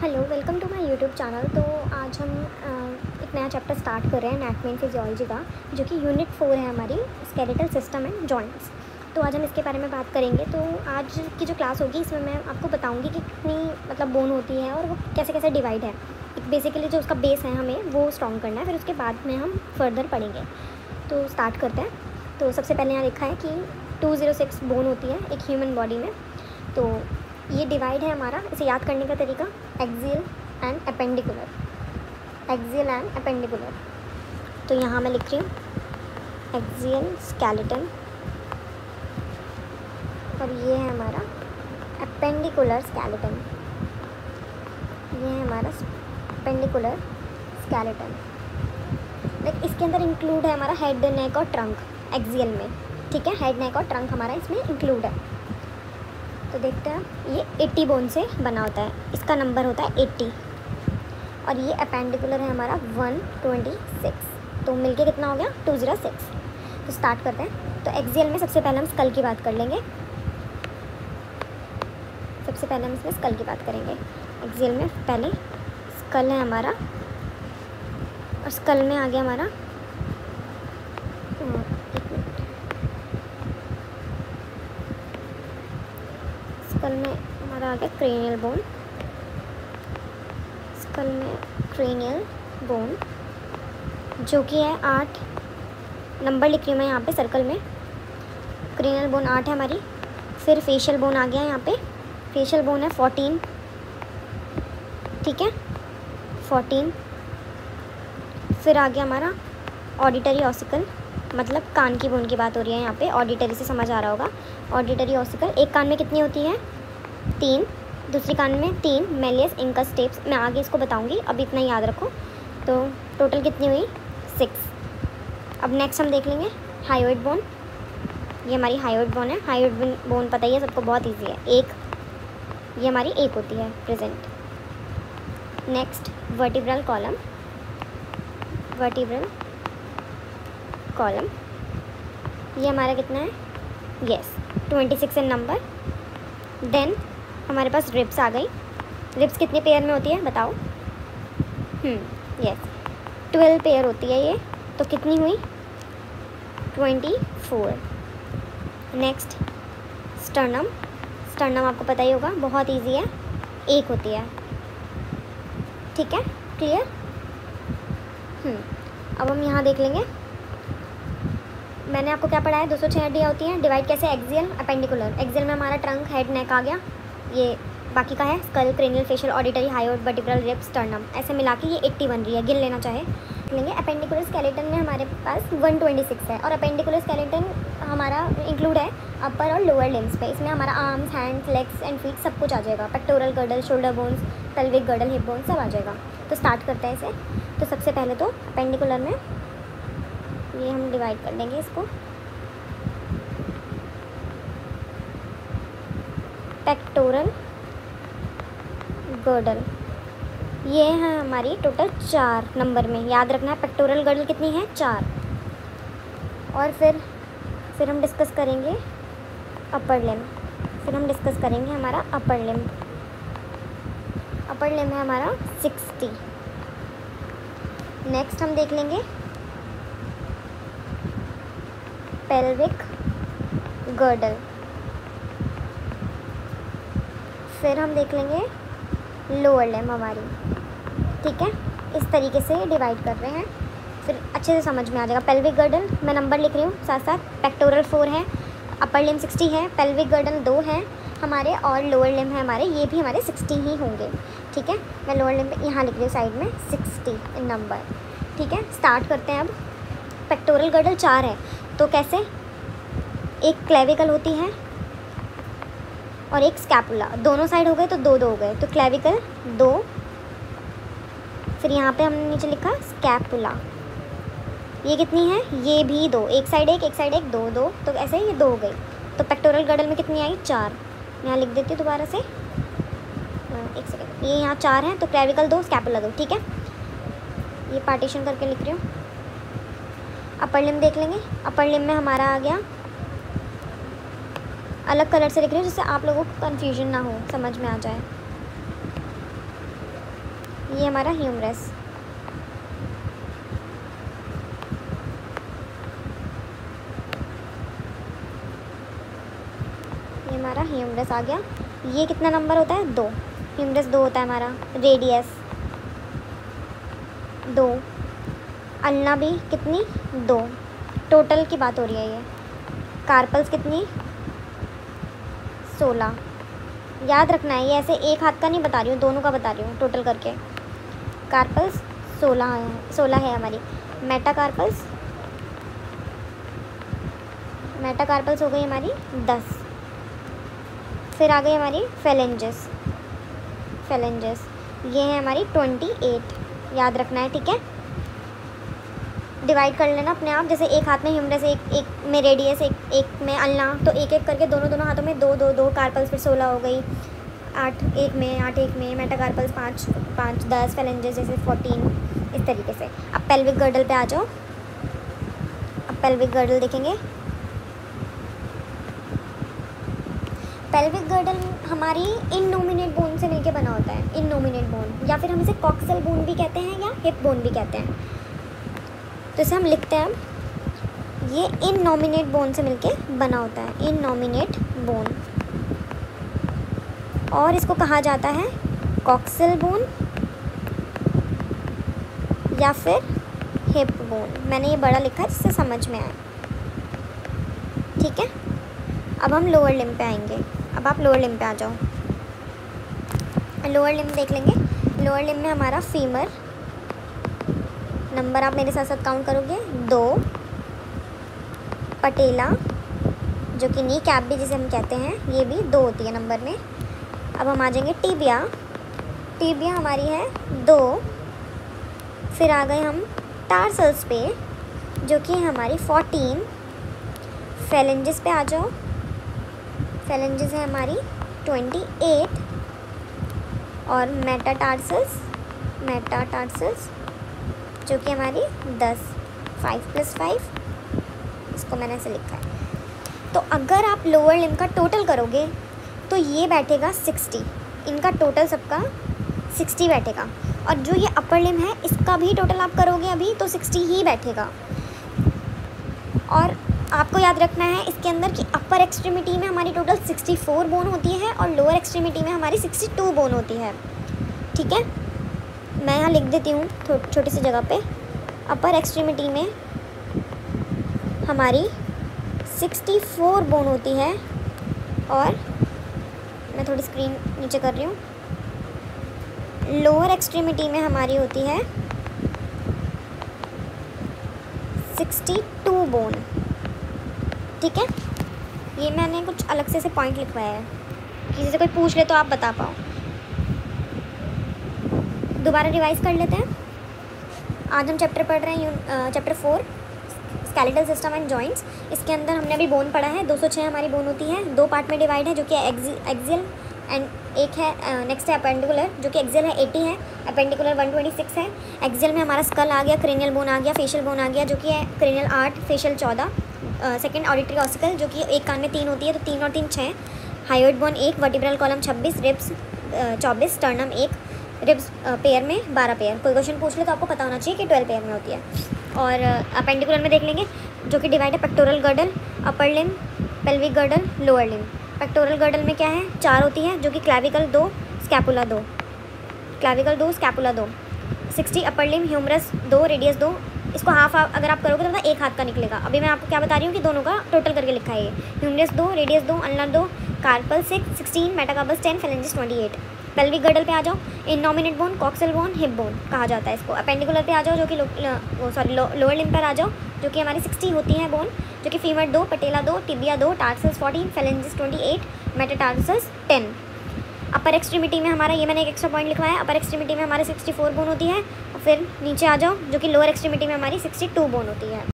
Hello, welcome to my YouTube channel. तो आज हम एक नया चैप्टर स्टार्ट कर रहे हैं एनाटॉमी एंड फिजियोलॉजी का, जो कि यूनिट 4 है हमारी, स्केलेटल सिस्टम एंड जॉइंट्स। तो आज हम इसके बारे में बात करेंगे। तो आज की जो क्लास होगी इसमें मैं आपको बताऊंगी कि कितनी बोन होती है और वो कैसे कैसे डिवाइड है। एक बेसिकली जो उसका बेस है हमें वो स्ट्रॉन्ग करना है, फिर उसके बाद में हम फर्दर पढ़ेंगे। तो स्टार्ट करते हैं। तो सबसे पहले यहाँ लिखा है कि 206 बोन होती है एक ह्यूमन बॉडी में। तो ये डिवाइड है हमारा, इसे याद करने का तरीका axial and appendicular, axial and appendicular. तो यहाँ मैं लिख रही हूँ एक्सियल स्केलेटन और ये है हमारा एपेंडिकुलर स्केलेटन, ये है हमारा एपेंडिकुलर स्केलेटन। लाइक इसके अंदर इंक्लूड है हमारा हेड, नेक और ट्रंक एक्सियल में। ठीक है, हेड, नेक और ट्रंक हमारा इसमें इंक्लूड है। तो देखते हैं, ये 80 बोन से बना होता है, इसका नंबर होता है 80 और ये एपेंडिकुलर है हमारा 126। तो मिलके कितना हो गया 206। तो स्टार्ट करते हैं। तो एक्सियल में सबसे पहले हम स्कल की बात कर लेंगे। सबसे पहले हम इसमें स्कल की बात करेंगे। एक्सियल में पहले स्कल है हमारा और स्कल में आ गया हमारा स्कल में हमारा आ गया क्रेनियल बोन। स्कल में क्रेनियल बोन जो कि है 8 नंबर लिख रही हूँ मैं यहाँ पे सर्कल में। क्रेनियल बोन 8 है हमारी। फिर फेशियल बोन आ गया यहाँ पे, फेशियल बोन है 14। ठीक है, 14। फिर आ गया हमारा ऑडिटरी ऑसिकल, मतलब कान की बोन की बात हो रही है यहाँ पे। ऑडिटरी से समझ आ रहा होगा। ऑडिटरी ऑसिकल एक कान में कितनी होती है 3, दूसरी कान में 3 मेलियस इंकस स्टेप्स। मैं आगे इसको बताऊंगी, अभी इतना ही याद रखो। तो टोटल कितनी हुई 6। अब नेक्स्ट हम देख लेंगे हायोइड बोन। ये हमारी हायोइड बोन है। हायोइड बोन पता ही है सबको, बहुत ईजी है। एक ये हमारी एक होती है present. Next vertebral column, vertebral column ये हमारा कितना है, यस 26 इन नंबर। देन हमारे पास रिब्स आ गई। रिब्स कितने पेयर में होती है बताओ? यस 12 पेयर होती है ये। तो कितनी हुई 24। Next sternum. स्टर्नम आपको पता ही होगा, बहुत इजी है, एक होती है। ठीक है, क्लियर। अब हम यहाँ देख लेंगे, मैंने आपको क्या पढ़ाया, 206 हड्डियाँ होती हैं। डिवाइड कैसे, एक्सियल एपेंडिकुलर। एक्सियल में हमारा ट्रंक, हेड, नेक आ गया। ये बाकी का है skull, cranial, facial, auditory, hyoid, vertebral, ribs, sternum. ऐसे मिला के ये 80 बन रही है, गिन लेना चाहे लेंगे। एपेंडिकुलर स्केलेटन में हमारे पास 126 है और एपेंडिकुलर स्केलेटन हमारा इंक्लूड है अपर और लोअर लिम्स पे। इसमें हमारा arms, hands, legs and feet सब कुछ आ जाएगा। Pectoral girdle, shoulder bones, pelvic girdle, hip bone सब आ जाएगा। तो स्टार्ट करते हैं इसे। तो सबसे पहले तो एपेंडिकुलर में ये हम डिवाइड कर देंगे इसको। पेक्टोरल गर्डल ये है हमारी टोटल 4 नंबर में, याद रखना है। पेक्टोरल गर्डल कितनी है 4। और फिर हम डिस्कस करेंगे अपर लिम। फिर हम डिस्कस करेंगे हमारा अपर लिम। अपर लिम है हमारा 60। नेक्स्ट हम देख लेंगे पेल्विक गर्डल। फिर हम देख लेंगे लोअर लिम हमारी। ठीक है, इस तरीके से डिवाइड कर रहे हैं, फिर अच्छे से समझ में आ जाएगा। पेल्विक गर्डल मैं नंबर लिख रही हूँ साथ साथ। पेक्टोरल 4 है, अपर लिम 60 है, पेल्विक गर्डल 2 है हमारे और लोअर लिम है हमारे, ये भी हमारे 60 ही होंगे। ठीक है, मैं लोअर लिम पे यहाँ लिख रही हूँ साइड में 60 इन नंबर। ठीक है, स्टार्ट करते हैं अब। पेक्टोरल गर्डल 4 है तो कैसे, एक क्लेविकल होती है और एक स्कैपुला, दोनों साइड हो गए तो 2 2 हो गए। तो क्लेविकल 2, फिर यहाँ पे हमने नीचे लिखा स्कैपुला, ये कितनी है, ये भी 2, एक साइड एक 2 2, तो ऐसे ये 2 हो गई। तो पेक्टोरल गर्डल में कितनी आई 4। यहाँ लिख देती हूँ दोबारा से, एक सेकेंड। ये यहाँ 4 है तो क्लेविकल 2, स्कैपुला 2। ठीक है, ये पार्टीशन करके लिख रही हूँ। अपर लिम देख लेंगे। अपर लिम में हमारा आ गया, अलग कलर से लिख रही हूँ जिससे आप लोगों को कन्फ्यूजन ना हो, समझ में आ जाए। ये हमारा ह्यूमरस, ये हमारा ह्यूमरस आ गया। ये कितना नंबर होता है? 2। ह्यूमरस 2 होता है हमारा। रेडियस 2, अल्ना भी कितनी? 2। टोटल की बात हो रही है ये। कार्पल्स कितनी? 16। याद रखना है, ये ऐसे एक हाथ का नहीं बता रही हूँ, दोनों का बता रही हूँ टोटल करके। कार्पल्स 16 है हमारी। मेटाकार्पल्स हो गई हमारी 10। फिर आ गई हमारी फेलेंजेस ये है हमारी 28। याद रखना है, ठीक है। डिवाइड कर लेना अपने आप, जैसे एक हाथ में ह्यूमरस, एक में रेडियस, एक में अल्ना, तो एक एक करके दोनों हाथों में 2 कार्पल्स, फिर 16 हो गई। 8 एक में मेटाकार्पल्स 5 10, फेलेंजेस जैसे 14, इस तरीके से। अब पेल्विक गर्डल पे आ जाओ। अब पेल्विक गर्डल देखेंगे। पेल्विक गर्डल हमारी इननोमिनेट बोन से मिलके बना होता है। इननोमिनेट बोन, या फिर हम इसे कॉक्सल बोन भी कहते हैं या हिप बोन भी कहते हैं। तो इसे हम लिखते हैं, ये इननोमिनेट बोन से मिलके बना होता है। इननोमिनेट बोन, और इसको कहा जाता है कॉक्सल बोन या फिर हिप बोन। मैंने ये बड़ा लिखा है जिससे समझ में आए, ठीक है। अब हम लोअर लिम्ब पे आएंगे। अब आप लोअर लिम्ब पे आ जाओ। लोअर लिम्ब देख लेंगे। लोअर लिम्ब में हमारा फीमर, नंबर आप मेरे साथ साथ काउंट करोगे, 2। पटेला, जो कि नी कैप भी जिसे हम कहते हैं, ये भी 2 होती है नंबर में। अब हम आ जाएंगे टीबिया हमारी है 2। फिर आ गए हम टार्सल्स पे, जो कि हमारी 14। फेलेंजेस पे आ जाओ। फेलेंजेस है हमारी 28। और मेटाटार्सल्स जो कि हमारी 10। 5 + 5, इसको मैंने ऐसे लिखा है। तो अगर आप लोअर लिम्ब का टोटल करोगे तो ये बैठेगा 60। इनका टोटल सबका 60 बैठेगा। और जो ये अपर लिम्ब है, इसका भी टोटल आप करोगे अभी तो 60 ही बैठेगा। और आपको याद रखना है इसके अंदर कि अपर एक्सट्रीमिटी में हमारी टोटल 64 बोन होती है और लोअर एक्सट्रीमिटी में हमारी 62 बोन होती है, ठीक है। मैं यहाँ लिख देती हूँ छोटी सी जगह पे। अपर एक्सट्रीमिटी में हमारी 64 बोन होती है, और मैं थोड़ी स्क्रीन नीचे कर रही हूँ। लोअर एक्सट्रीमिटी में हमारी होती है 62 बोन, ठीक है। ये मैंने कुछ अलग से पॉइंट लिखवाया है, किसी से कोई पूछ ले तो आप बता पाओ। दोबारा रिवाइज कर लेते हैं। आज हम चैप्टर पढ़ रहे हैं chapter 4, skeletal system and joints. इसके अंदर हमने अभी बोन पढ़ा है। 206 हमारी बोन होती है, 2 पार्ट में डिवाइड है, जो कि एक्सियल एंड एक है नेक्स्ट है अपेंडिकुलर, जो कि एक्सियल है 80 है, अपेंडिकुलर 126 है। एक्सियल में हमारा स्कल आ गया, क्रेनियल बोन आ गया, फेशियल बोन आ गया, जो कि है cranial 8, facial 14। Second auditory ossicle, जो कि एक कान में 3 होती है, तो 3 और 3 6। Hyoid bone 1, vertebral column 26, ribs 24, sternum 1, ribs pair में 12 पेयर। कोई क्वेश्चन पूछ ले तो आपको पता होना चाहिए कि 12 पेयर में होती है। और अपेंडिकुलर में देख लेंगे, जो कि डिवाइड है pectoral girdle, upper limb, pelvic girdle, lower limb. Pectoral girdle में क्या है? 4 होती है, जो कि clavicle 2, scapula 2, clavicle 2, scapula 2। 60 upper limb, humerus 2, radius 2। इसको हाफ अगर आप करोगे तो मतलब एक हाथ का निकलेगा। अभी मैं आपको क्या बता रही हूँ कि दोनों का टोटल करके लिखा है ये। Humerus 2, radius 2, ulnar 2, carpal 16, metacarpals 10, phalanges 28। Pelvic girdle पे आ जाओ, innominate bone, coxal bone, hip bone कहा जाता है इसको। अपेंडिकुलर पे आ जाओ, जो कि लोअर लिम्ब पर आ जाओ, जो कि हमारी 60 होती है बोन, जो कि फीमर 2, पटेला 2, टिबिया 2, टार्सल्स 14, फेलेंजेस 28, मेटाटार्सल्स 10। अपर एक्सट्रीमिटी में हमारा, ये मैंने एक एक्स्ट्रा पॉइंट लिखवाया है, अपर एक्सट्रीमिटी में हमारे 64 बोन होती है। और फिर नीचे आ जाओ, जो कि लोअर एक्सट्रीमिटी में हमारी 62 बोन होती है।